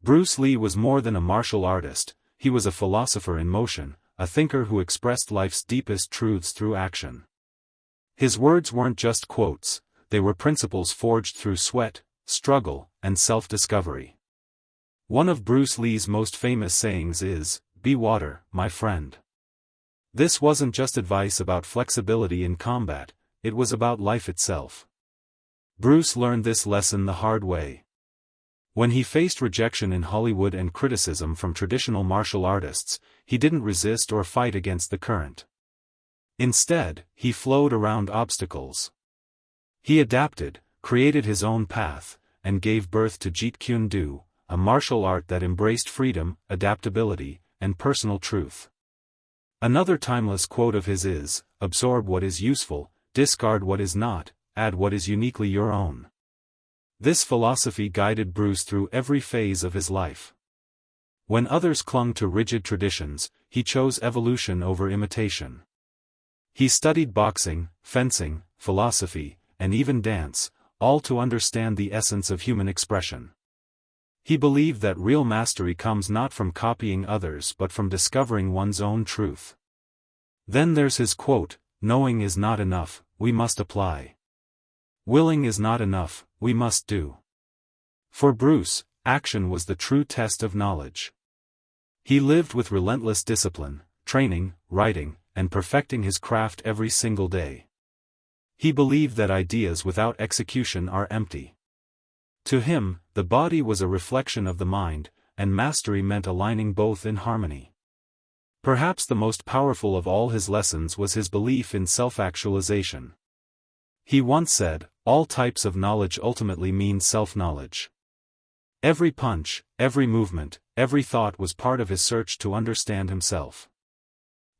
Bruce Lee was more than a martial artist, he was a philosopher in motion, a thinker who expressed life's deepest truths through action. His words weren't just quotes, they were principles forged through sweat, struggle, and self-discovery. One of Bruce Lee's most famous sayings is, "Be water, my friend." This wasn't just advice about flexibility in combat, it was about life itself. Bruce learned this lesson the hard way. When he faced rejection in Hollywood and criticism from traditional martial artists, he didn't resist or fight against the current. Instead, he flowed around obstacles. He adapted, created his own path, and gave birth to Jeet Kune Do, a martial art that embraced freedom, adaptability, and personal truth. Another timeless quote of his is, "Absorb what is useful, discard what is not, add what is uniquely your own." This philosophy guided Bruce through every phase of his life. When others clung to rigid traditions, he chose evolution over imitation. He studied boxing, fencing, philosophy, and even dance, all to understand the essence of human expression. He believed that real mastery comes not from copying others but from discovering one's own truth. Then there's his quote, "Knowing is not enough, we must apply. Willing is not enough, we must do." For Bruce, action was the true test of knowledge. He lived with relentless discipline, training, writing, and perfecting his craft every single day. He believed that ideas without execution are empty. To him, the body was a reflection of the mind, and mastery meant aligning both in harmony. Perhaps the most powerful of all his lessons was his belief in self-actualization. He once said, "All types of knowledge ultimately mean self-knowledge." Every punch, every movement, every thought was part of his search to understand himself.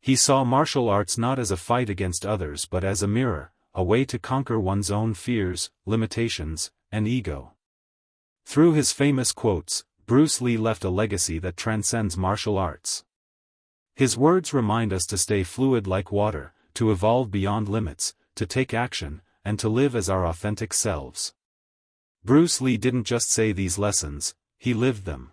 He saw martial arts not as a fight against others but as a mirror, a way to conquer one's own fears, limitations, and ego. Through his famous quotes, Bruce Lee left a legacy that transcends martial arts. His words remind us to stay fluid like water, to evolve beyond limits, to take action, and to live as our authentic selves. Bruce Lee didn't just say these lessons, he lived them.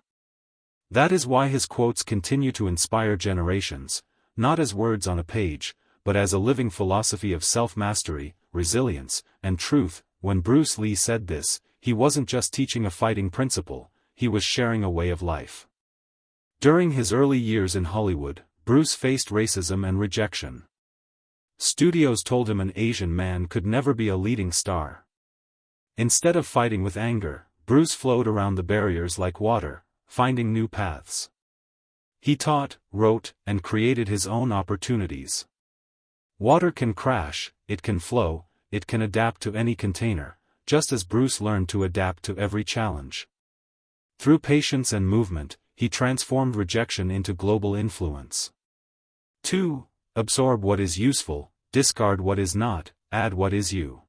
That is why his quotes continue to inspire generations, not as words on a page, but as a living philosophy of self-mastery, resilience, and truth. When Bruce Lee said this, he wasn't just teaching a fighting principle, he was sharing a way of life. During his early years in Hollywood, Bruce faced racism and rejection. Studios told him an Asian man could never be a leading star. Instead of fighting with anger, Bruce flowed around the barriers like water, finding new paths. He taught, wrote, and created his own opportunities. Water can crash, it can flow, it can adapt to any container, just as Bruce learned to adapt to every challenge. Through patience and movement, he transformed rejection into global influence. 2. Absorb what is useful, discard what is not, add what is you.